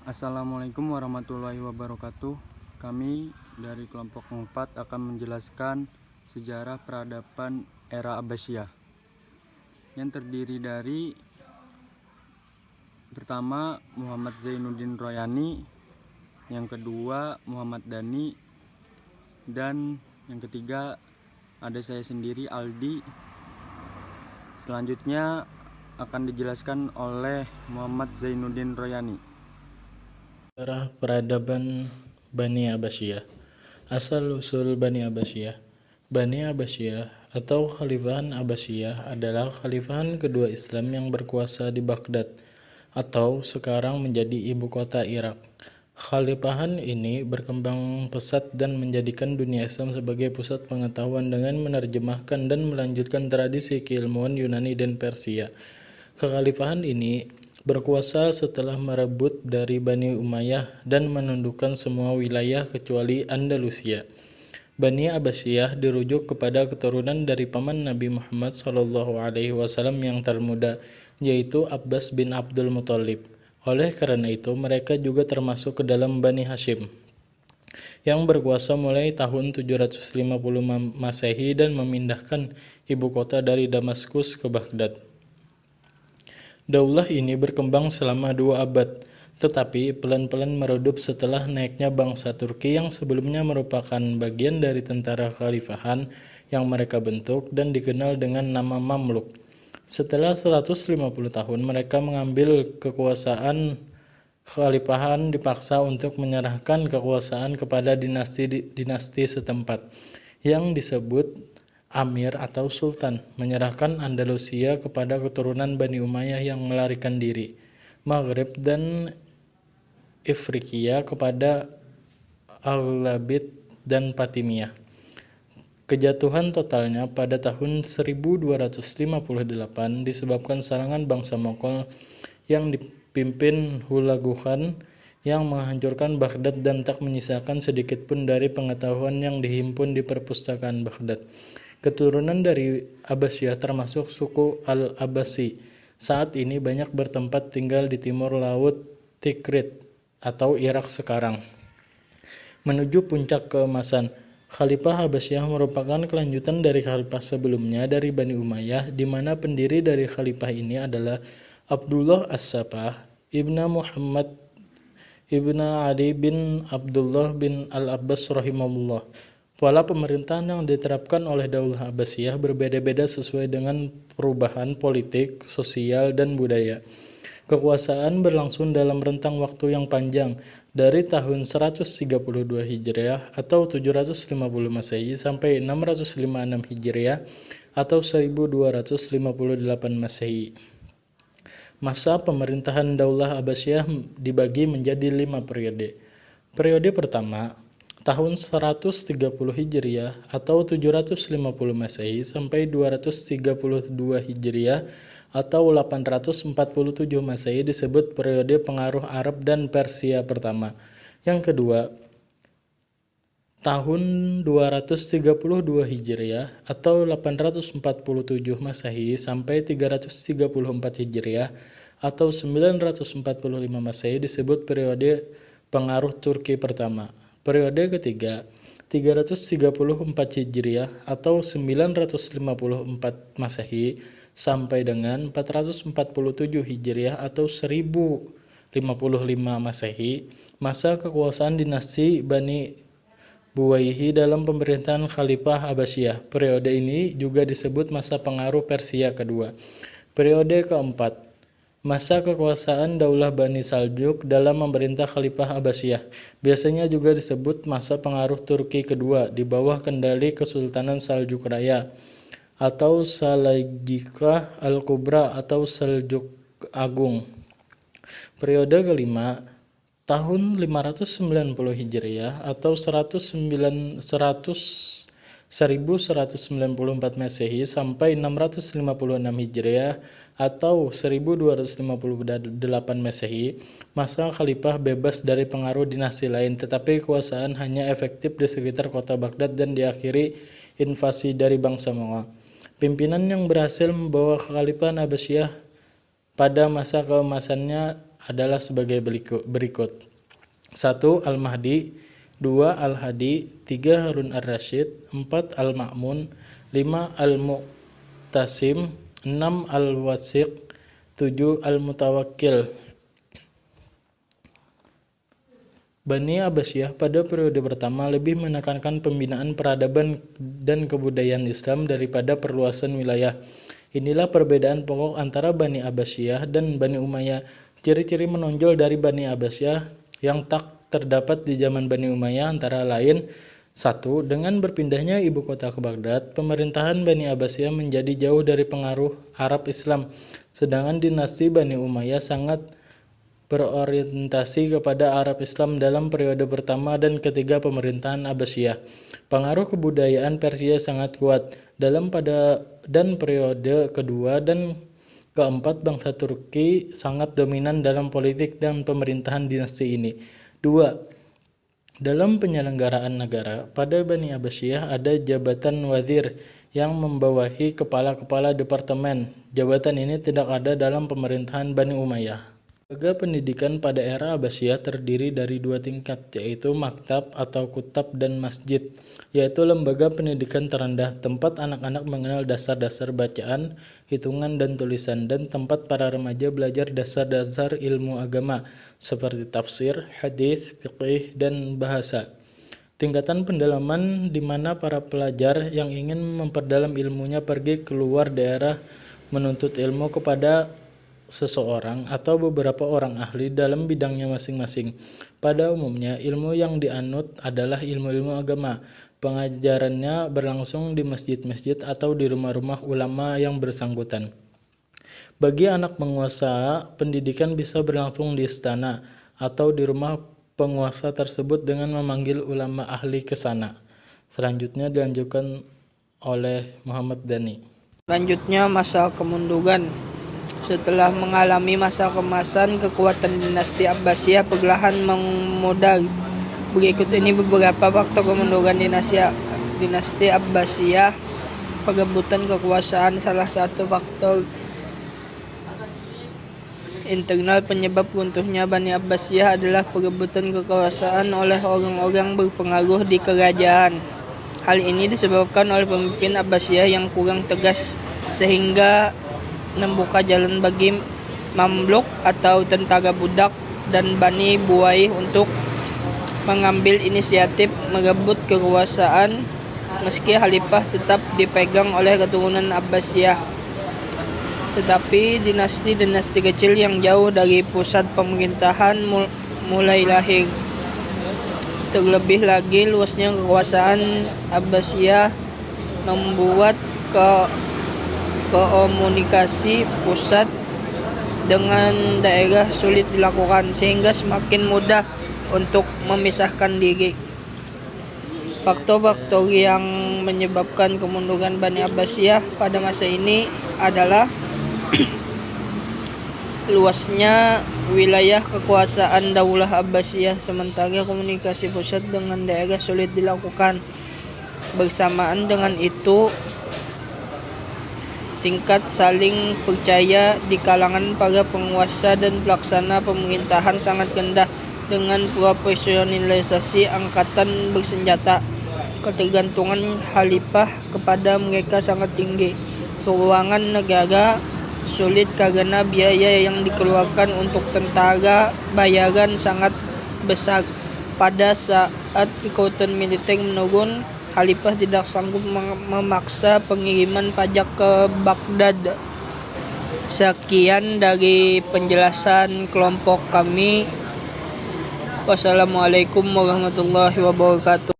Assalamualaikum warahmatullahi wabarakatuh. Kami dari kelompok 4 akan menjelaskan sejarah peradaban era Abbasiyah yang terdiri dari pertama Muhammad Zainuddin Royani, yang kedua Muhammad Dani, dan yang ketiga ada saya sendiri Aldi. Selanjutnya akan dijelaskan oleh Muhammad Zainuddin Royani. Sejarah peradaban Bani Abbasiyah. Asal-usul Bani Abbasiyah. Bani Abbasiyah atau Khalifahan Abbasiyah adalah khalifahan kedua Islam yang berkuasa di Baghdad atau sekarang menjadi ibu kota Irak. Khalifahan ini berkembang pesat dan menjadikan dunia Islam sebagai pusat pengetahuan dengan menerjemahkan dan melanjutkan tradisi keilmuan Yunani dan Persia. Kekhalifahan ini berkuasa setelah merebut dari Bani Umayyah dan menundukkan semua wilayah kecuali Andalusia. Bani Abbasiyah dirujuk kepada keturunan dari paman Nabi Muhammad SAW yang termuda, yaitu Abbas bin Abdul Muthalib. Oleh karena itu, mereka juga termasuk ke dalam Bani Hashim, yang berkuasa mulai tahun 750 Masehi dan memindahkan ibu kota dari Damaskus ke Baghdad. Daulah ini berkembang selama 2 abad, tetapi pelan-pelan meredup setelah naiknya bangsa Turki yang sebelumnya merupakan bagian dari tentara khalifahan yang mereka bentuk dan dikenal dengan nama Mamluk. Setelah 150 tahun, mereka mengambil kekuasaan khalifahan dipaksa untuk menyerahkan kekuasaan kepada dinasti setempat yang disebut Amir atau Sultan, menyerahkan Andalusia kepada keturunan Bani Umayyah yang melarikan diri, Maghrib dan Ifriqiya kepada Aghlabid dan Fatimiyah. Kejatuhan totalnya pada tahun 1258 disebabkan serangan bangsa Mongol yang dipimpin Hulagu Khan yang menghancurkan Baghdad dan tak menyisakan sedikit pun dari pengetahuan yang dihimpun di perpustakaan Baghdad. Keturunan dari Abbasiyah termasuk suku Al-Abbasi. Saat ini banyak bertempat tinggal di timur laut Tikrit atau Irak sekarang. Menuju puncak keemasan, Khalifah Abbasiyah merupakan kelanjutan dari khalifah sebelumnya dari Bani Umayyah, di mana pendiri dari khalifah ini adalah Abdullah As-Sabah, Ibnu Muhammad Ibnu Ali bin Abdullah bin Al-Abbas rahimahullah. Pola pemerintahan yang diterapkan oleh Daulah Abbasiyah berbeda-beda sesuai dengan perubahan politik, sosial, dan budaya. Kekuasaan berlangsung dalam rentang waktu yang panjang, dari tahun 132 Hijriah atau 750 Masehi sampai 656 Hijriah atau 1258 Masehi. Masa pemerintahan Daulah Abbasiyah dibagi menjadi 5 periode. Periode pertama, tahun 130 Hijriah atau 750 Masehi sampai 232 Hijriah atau 847 Masehi disebut periode pengaruh Arab dan Persia pertama. Yang kedua, tahun 232 Hijriah atau 847 Masehi sampai 334 Hijriah atau 945 Masehi disebut periode pengaruh Turki pertama. Periode ketiga, 334 Hijriah atau 954 Masehi sampai dengan 447 Hijriah atau 1055 Masehi, masa kekuasaan dinasti Bani Buwayhi dalam pemerintahan Khalifah Abbasiyah. Periode ini juga disebut masa pengaruh Persia kedua. Periode keempat, masa kekuasaan Daulah Bani Saljuk dalam memerintah Khalifah Abbasiyah. Biasanya juga disebut masa pengaruh Turki kedua di bawah kendali Kesultanan Saljuk Raya atau Salajikah Al-Kubra atau Saljuk Agung. Periode kelima, tahun 590 Hijriah atau 1194 Masehi sampai 656 Hijriah atau 1258 Masehi, masa khalifah bebas dari pengaruh dinasti lain, tetapi kekuasaan hanya efektif di sekitar kota Baghdad dan diakhiri invasi dari bangsa Mongol. Pimpinan yang berhasil membawa kekhalifahan Abbasiyah pada masa keemasannya adalah sebagai berikut. 1. Al-Mahdi, 2. Al-Hadi, 3. Harun ar-Rasyid, 4. Al-Ma'mun, 5. Al-Mu'tasim, 6. Al-Wasiq, 7. Al-Mutawakkil. Bani Abbasiyah pada periode pertama lebih menekankan pembinaan peradaban dan kebudayaan Islam daripada perluasan wilayah. Inilah perbedaan pokok antara Bani Abbasiyah dan Bani Umayyah. Ciri-ciri menonjol dari Bani Abbasiyah yang tak terdapat di zaman Bani Umayyah antara lain: 1. Dengan berpindahnya ibu kota ke Baghdad, pemerintahan Bani Abbasiyah menjadi jauh dari pengaruh Arab Islam, sedangkan dinasti Bani Umayyah sangat berorientasi kepada Arab Islam dalam periode pertama dan ketiga pemerintahan Abbasiyah. Pengaruh kebudayaan Persia sangat kuat dalam periode kedua dan keempat. Bangsa Turki sangat dominan dalam politik dan pemerintahan dinasti ini. 2. Dalam penyelenggaraan negara, pada Bani Abbasiyah ada jabatan wazir yang membawahi kepala-kepala departemen. Jabatan ini tidak ada dalam pemerintahan Bani Umayyah. Lembaga pendidikan pada era Abbasiyah terdiri dari 2 tingkat, yaitu maktab atau kutab dan masjid, yaitu lembaga pendidikan terendah, tempat anak-anak mengenal dasar-dasar bacaan, hitungan, dan tulisan, dan tempat para remaja belajar dasar-dasar ilmu agama, seperti tafsir, hadis, fiqih, dan bahasa. Tingkatan pendalaman di mana para pelajar yang ingin memperdalam ilmunya pergi keluar daerah menuntut ilmu kepada seseorang atau beberapa orang ahli dalam bidangnya masing-masing. Pada umumnya, ilmu yang dianut adalah ilmu-ilmu agama. Pengajarannya berlangsung di masjid-masjid atau di rumah-rumah ulama yang bersangkutan. Bagi anak penguasa, pendidikan bisa berlangsung di istana atau di rumah penguasa tersebut dengan memanggil ulama ahli ke sana. Selanjutnya dilanjutkan oleh Muhammad Dhani. Selanjutnya, masa kemunduran. Setelah mengalami masa kemasan, kekuatan dinasti Abbasiyah perlahan memudar. Berikut ini beberapa faktor kemunduran dinasti Abbasiyah. Perebutan kekuasaan. Salah satu faktor internal penyebab runtuhnya Bani Abbasiyah adalah perebutan kekuasaan oleh orang-orang berpengaruh di kerajaan. Hal ini disebabkan oleh pemimpin Abbasiyah yang kurang tegas, sehingga membuka jalan bagi Mamluk atau tentara budak dan Bani Buwaih untuk mengambil inisiatif merebut kekuasaan, meski khalifah tetap dipegang oleh keturunan Abbasiyah. Tetapi dinasti-dinasti kecil yang jauh dari pusat pemerintahan mulai lahir. Terlebih lagi, luasnya kekuasaan Abbasiyah membuat komunikasi pusat dengan daerah sulit dilakukan, sehingga semakin mudah untuk memisahkan diri. Faktor-faktor yang menyebabkan kemunduran Bani Abbasiyah pada masa ini adalah luasnya wilayah kekuasaan Daulah Abbasiyah, sementara komunikasi pusat dengan daerah sulit dilakukan. Bersamaan dengan itu, tingkat saling percaya di kalangan para penguasa dan pelaksana pemerintahan sangat rendah. Dengan profesionalisasi angkatan bersenjata, ketergantungan khalifah kepada mereka sangat tinggi. Keuangan negara sulit karena biaya yang dikeluarkan untuk tentara bayaran sangat besar. Pada saat kekuatan militer menurun, khalifah tidak sanggup memaksa pengiriman pajak ke Baghdad. Sekian dari penjelasan kelompok kami. Wassalamualaikum warahmatullahi wabarakatuh.